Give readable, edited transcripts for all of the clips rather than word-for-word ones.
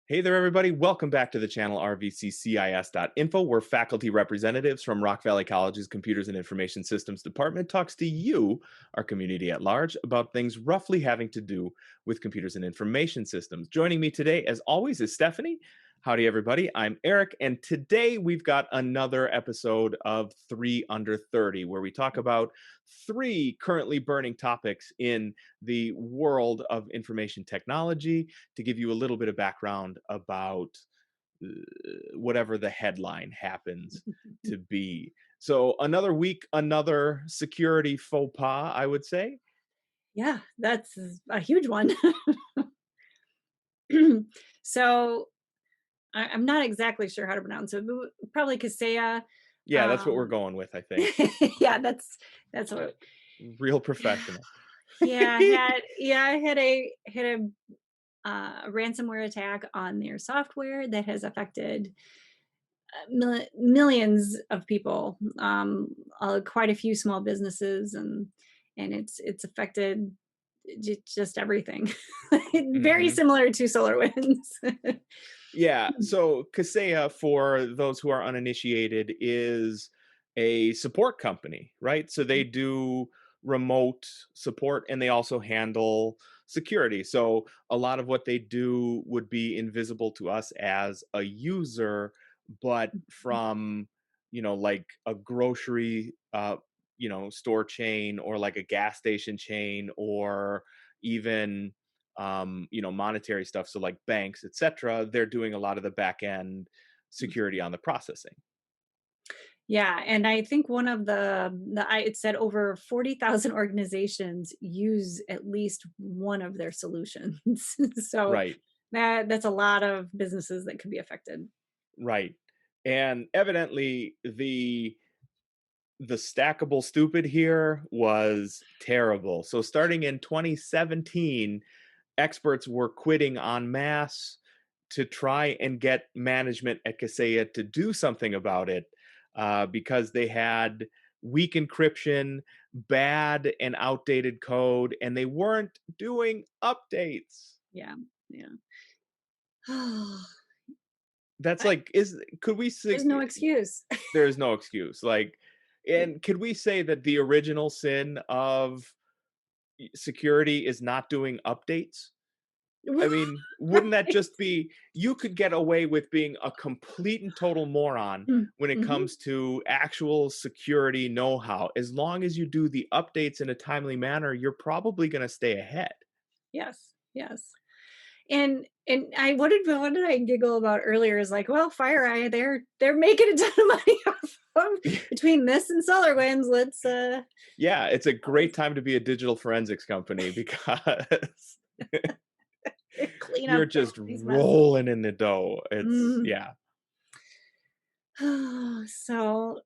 Hey there, everybody. Welcome back to the channel RVCCIS.info, where faculty representatives from Rock Valley College's Computers and Information Systems Department talks to you, our community at large, about things roughly having to do with computers and information systems. Joining me today, as always, is Stephanie. Howdy, everybody. I'm Eric, and today we've got another episode of 3 Under 30, where we talk about three currently burning topics in the world of information technology to give you a little bit of background about uh, whatever the headline happens to be. So another week, another security faux pas, I would say. Yeah, that's a huge one. So I'm not exactly sure how to pronounce it, but probably Kaseya. Yeah, that's what we're Um, going with, I think. yeah, that's what. Real professional. Yeah, I had a ransomware attack on their software that has affected millions of people, quite a few small businesses, and it's affected just everything. Very Hmm. similar to SolarWinds. Yeah, so Kaseya, for those who are uninitiated, is a support company, right? So they do remote support and they also handle security. So a lot of what they do would be invisible to us as a user, but from, like a grocery store chain, or like a gas station chain, or even monetary stuff, so like banks, etc., they're doing a lot of the back end security on the processing. Yeah, and I think one of it said over 40,000 organizations use at least one of their solutions. So Right, that's a lot of businesses that could be affected. right. And evidently the stackable stupid here was terrible. So starting in 2017, experts were quitting en masse to try and get management at Kaseya to do something about it, because they had weak encryption, bad and outdated code, and they weren't doing updates. Yeah. Yeah. That's I, like, is could we there's no excuse. there is no excuse. Like, and could we say that the original sin of security is not doing updates? I mean, wouldn't that Right. just be, you could get away with being a complete and total moron when it Mhm. comes to actual security know-how. As long as you do the updates in a timely manner, you're probably going to stay ahead. Yes. Yes. And what did I giggle about earlier is like, well, FireEye, they're making a ton of money off of between this and SolarWinds. Yeah, it's a great Let's time to be a digital forensics company because clean you're up just these messes. rolling in the dough. It's, Mm. yeah. So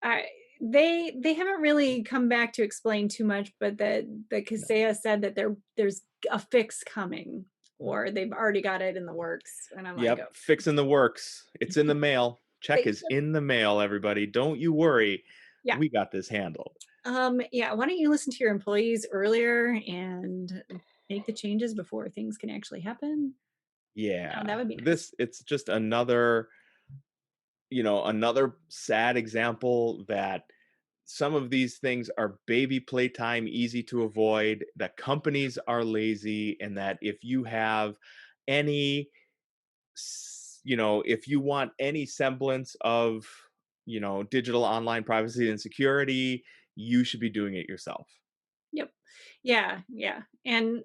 I they haven't really come back to explain too much, but the No. Kaseya said that there's a fix coming, or they've already got it in the works, and I'm like, Yep, oh, fixing the works. It's in the mail. Check they is in the mail, everybody. Don't you worry. yeah. We got this handled. Yeah, why don't you listen to your employees earlier and make the changes before things can actually happen? That Yeah. would be nice. It's just another sad example that some of these things are baby playtime, easy to avoid, that companies are lazy, and that if you have any, if you want any semblance of, digital online privacy and security, you should be doing it yourself. Yep. Yeah, yeah. And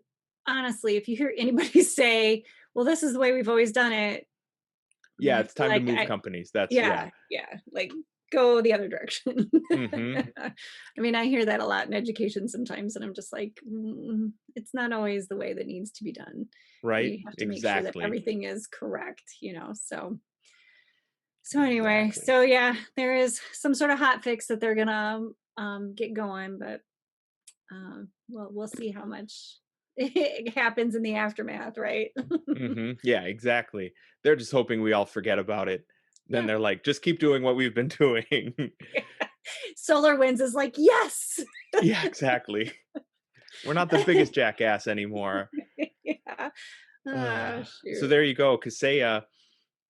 honestly, if you hear anybody say, "Well, this is the way we've always done it," Yeah, it's time to like move companies. That's, yeah. yeah, yeah, like go the other direction. Hmm. I mean, I hear that a lot in education sometimes, and I'm just like, it's not always the way that needs to be done. Right? We have to make sure that Exactly. everything is correct. So anyway, Exactly. so yeah, there is some sort of hot fix that they're gonna get going, but well, we'll see how much it happens in the aftermath, right? Yeah, exactly. They're just hoping we all forget about it. Then Yeah. they're like, just keep doing what we've been doing. Solar Winds is like, yes. Yeah, exactly. We're not the biggest jackass anymore. Yeah. So Shoot. there you go, Kaseya.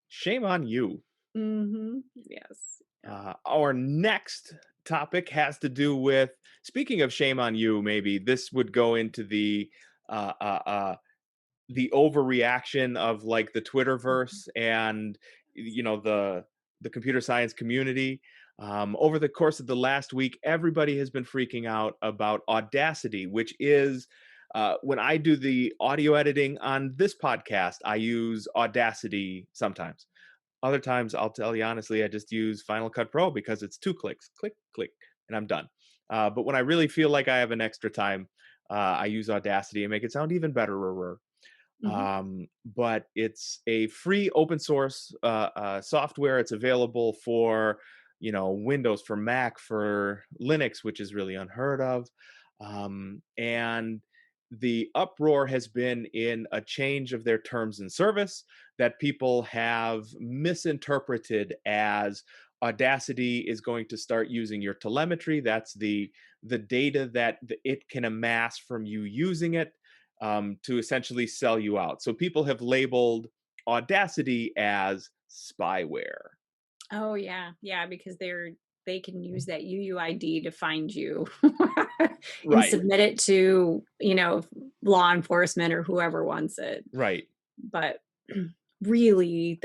Shame on you. Yes. Yeah. Our next topic has to do with, speaking of shame on you, maybe this would go into uh, uh, uh, the overreaction of like the Twitterverse and the computer science community. Over the course of the last week, everybody has been freaking out about Audacity, which is when I do the audio editing on this podcast, I use Audacity sometimes. Other times, I'll tell you honestly, I just use Final Cut Pro because it's 2 clicks, click, click, and I'm done. But when I really feel like I have an extra time, I use Audacity and make it sound even better. Mhm. But it's a free open source software. It's available for Windows, for Mac, for Linux, which is really unheard of. And the uproar has been in a change of their terms and service that people have misinterpreted as Audacity is going to start using your telemetry. That's the data that it can amass from you using it, to essentially sell you out. So people have labeled Audacity as spyware. Oh yeah, yeah, because they can use that UUID to find you and Right, submit it to, law enforcement or whoever wants it. right. But really,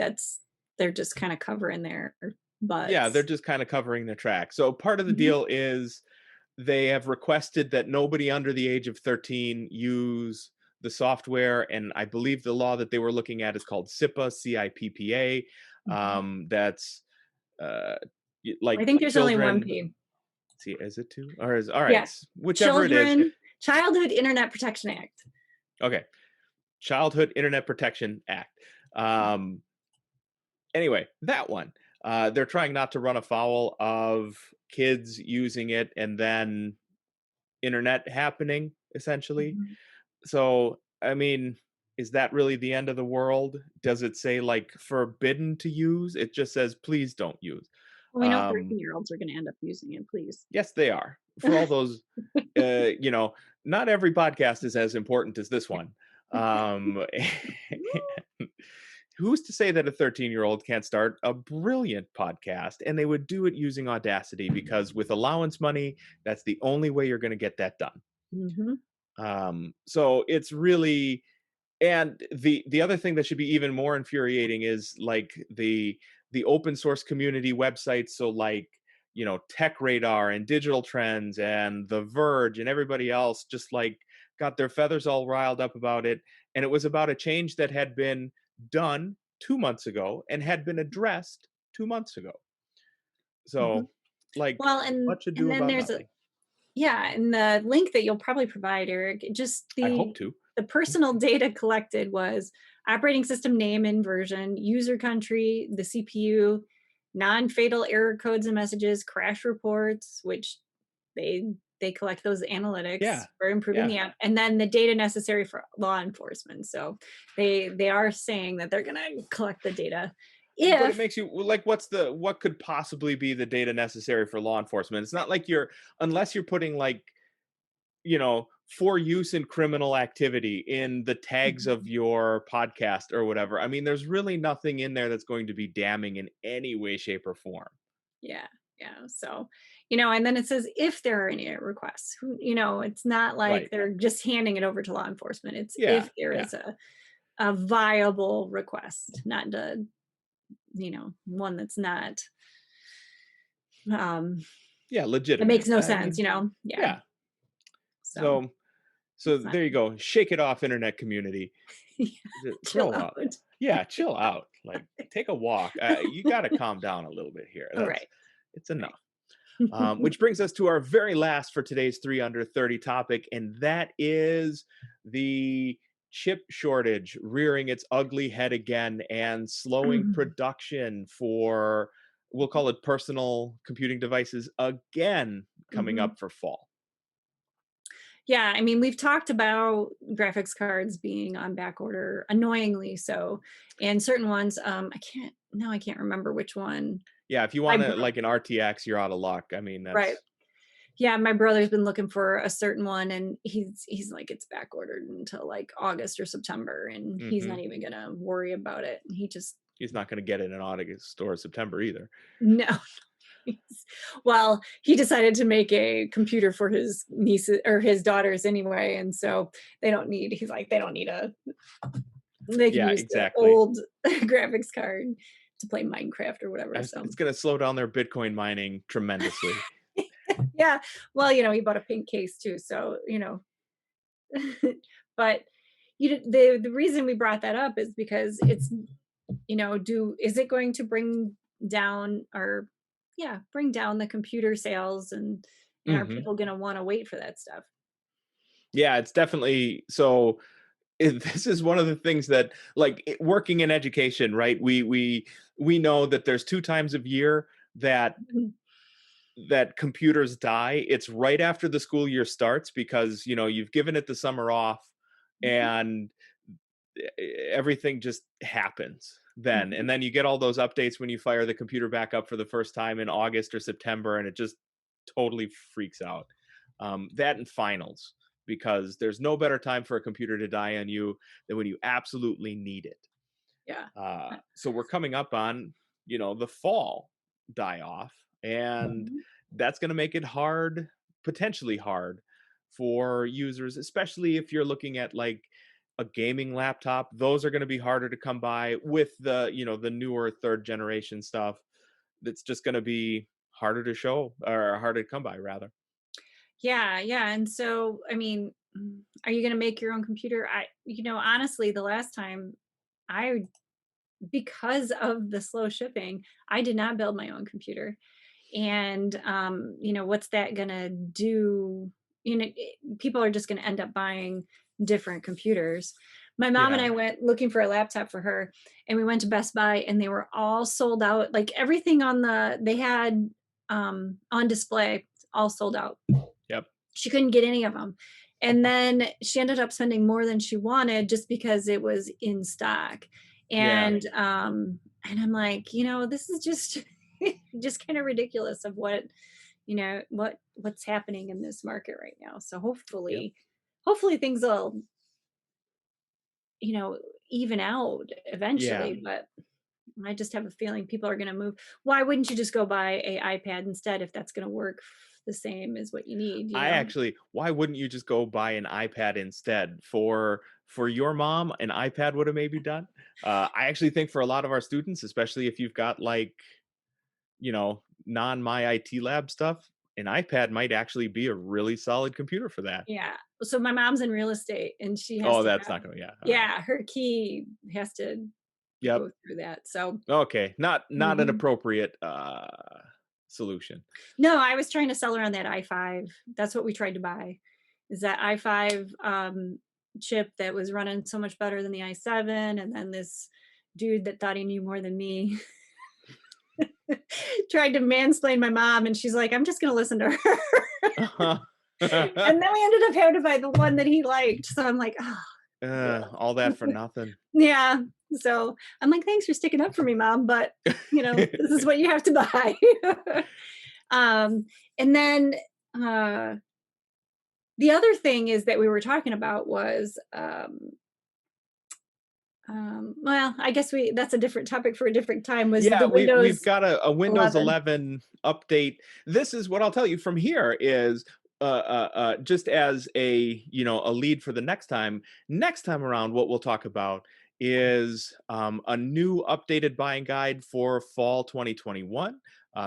they're just kind of covering their Yeah, they're butts. just kind of covering their track. So part of the Mhm. deal is they have requested that nobody under the age of 13 use the software. And I believe the law that they were looking at is called CIPA, CIPPA. Mhm. That's I like think there's only one children. P. See, is it two? Or is all right? Yeah, Whichever it is. Children Childhood Internet Protection Act. Okay, Childhood Internet Protection Act. Um, anyway, that one. They're trying not to run afoul of kids using it and then internet happening, essentially. Mhm. So, I mean, is that really the end of the world? Does it say like forbidden to use? It just says please don't use. Well, we know Um, 13-year-olds are gonna end up using it, please. yes, they are. For all those, uh, you know, not every podcast is as important as this one. Um, who's to say that a 13-year-old can't start a brilliant podcast and they would do it using Audacity because with allowance money, that's the only way you're going to get that done. Mhm. So it's really, and the other thing that should be even more infuriating is like the open source community websites. So like Tech Radar and Digital Trends and The Verge and everybody else just like got their feathers all riled up about it, and it was about a change that had been done 2 months ago and had been addressed 2 months ago. Mhm. So like Well, and much and ado then about there's a nothing. yeah, and the link that you'll probably provide, Eric, just I hope the to. the personal data collected was operating system name and version, user country, the CPU, non-fatal error codes and messages, crash reports, which they they collect those Yeah, analytics for improving yeah. the app, and then the data necessary for law enforcement. So they are saying that they're gonna collect the data But it if makes you like, what could possibly be the data necessary for law enforcement? It's not like unless you're putting like, for use in criminal activity in the tags of Mhm. your podcast or whatever. I mean, there's really nothing in there that's going to be damning in any way, shape, or form. Yeah, yeah. So, and then it says if there are any requests, it's not like Right. they're just handing it over to law enforcement. It's Yeah. if there Yeah. is a viable request, not one that's not um Yeah. that makes Legitimate. no I sense, mean, Yeah. yeah. So So it's not there you go. Shake it off, internet community. yeah, chill Grow up. out. Yeah, chill out. Like, take a walk. You got to calm down a little bit here. All That's right. It's Right. enough. Which brings us to our very last for today's 3 under 30 topic, and that is the chip shortage rearing its ugly head again and slowing production for, we'll call it, personal computing devices again coming Mhm. up for fall. Yeah, I mean, we've talked about graphics cards being on back order, annoyingly so, and certain ones, I can't remember which one. Yeah, if you I want br to like an RTX, you're out of luck. I mean, Right. that's Yeah, my brother's been looking for a certain one, and he's like, "It's back ordered until, like, August or September," and he's Hmm. not even gonna worry about it. He just He's not going to get it in August or September either. no. He's well, he decided to make a computer for his nieces or his daughters anyway, and so he's like, "They don't need a they can Yeah, use the exactly. old graphics card to play Minecraft or whatever," so It's going to slow down their Bitcoin mining tremendously. yeah. Well, he bought a pink case too, so, but the reason we brought that up is because it's, do is it going to bring down or yeah, bring down the computer sales and are Hmm. people going to want to wait for that stuff? Yeah, it's definitely so. This is one of the things that, like, working in education, right? We know that there's two times of year that Mhm, computers die. It's right after the school year starts because you've given it the summer off, mhm, and everything just happens then. mhm. And then you get all those updates when you fire the computer back up for the first time in August or September, and it just totally freaks out. That and finals, because there's no better time for a computer to die on you than when you absolutely need it. Yeah. So we're coming up on, the fall die off, and Mhm. that's going to make it hard, potentially hard, for users, especially if you're looking at like a gaming laptop. Those are going to be harder to come by with the newer third generation stuff. That's just going to be harder to show, or harder to come by rather. Yeah, yeah, and so, I mean, are you gonna make your own computer? Honestly, the last time I because of the slow shipping, I did not build my own computer. And what's that gonna do? People are just gonna end up buying different computers. My mom and Yeah. I went looking for a laptop for her, and we went to Best Buy, and they were all sold out. Like everything they had on display, all sold out. Yep. She couldn't get any of them. And then she ended up spending more than she wanted just because it was in stock. Yeah. And I'm like, this is just just kind of ridiculous of what's happening in this market right now. So Yep. hopefully things will, you know, even out Yeah. eventually, but I just have a feeling people are going to move. Why wouldn't you just go buy a iPad instead if that's going to work the same as what you need, you I know? actually, why wouldn't you just go buy an iPad instead? For your mom, an iPad would have maybe done. I actually think for a lot of our students, especially if you've got like, non my IT lab stuff, an iPad might actually be a really solid computer for that. Yeah. So my mom's in real estate and she has Oh, to that's have not gonna, yeah, all right. yeah, her key has to Yep. go through that. So Okay. Not an mhm. appropriate solution. No, I was trying to sell her on that i5. That's what we tried to buy. Is that i5 chip that was running so much better than the i7 and then this dude that thought he knew more than me tried to mansplain my mom and she's like, "I'm just going to listen to her." And then we ended up having to buy the one that he liked. So I'm like, "Oh, All that for nothing. yeah." So I'm like, "Thanks for sticking up for me, mom, but this is what you have to buy." um, and then uh, the other thing is that we were talking about was, well, I guess that's a different topic for a different time. Was Yeah, the we've Windows got a Windows 11? 11 update. This is what I'll tell you from here is just as a lead for the next time. Next time around, what we'll talk about is a new updated buying guide for fall 2021,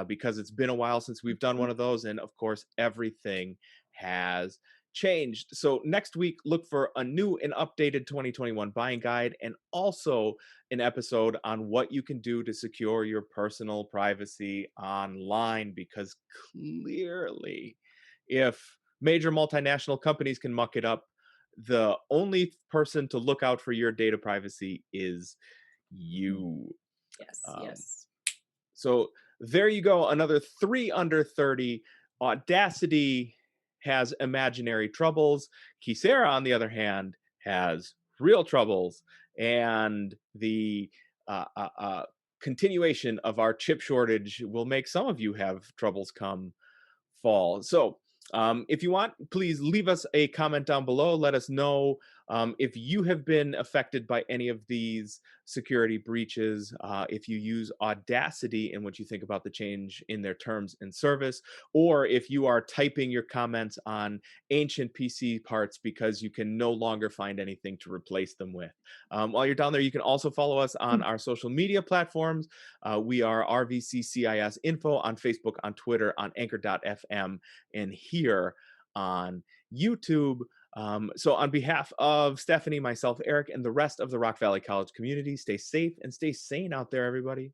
because it's been a while since we've done one of those, and of course, everything has changed. So next week, look for a new and updated 2021 buying guide, and also an episode on what you can do to secure your personal privacy online, because clearly, if major multinational companies can muck it up, the only person to look out for your data privacy is Mm. you. Yes, Um, yes. so there you go. Another 3 under 30. Audacity has imaginary troubles. Kisera, on the other hand, has real troubles. And the continuation of our chip shortage will make some of you have troubles come fall. So If you want, please leave us a comment down below. Let us know if you have been affected by any of these security breaches, if you use Audacity and what you think about the change in their terms and service, or if you are typing your comments on ancient PC parts because you can no longer find anything to replace them with. While you're down there, you can also follow us on our social media platforms. We are RVCCISInfo on Facebook, on Twitter, on Anchor.fm, and here on YouTube. So, on behalf of Stephanie, myself, Eric, and the rest of the Rock Valley College community, stay safe and stay sane out there, everybody.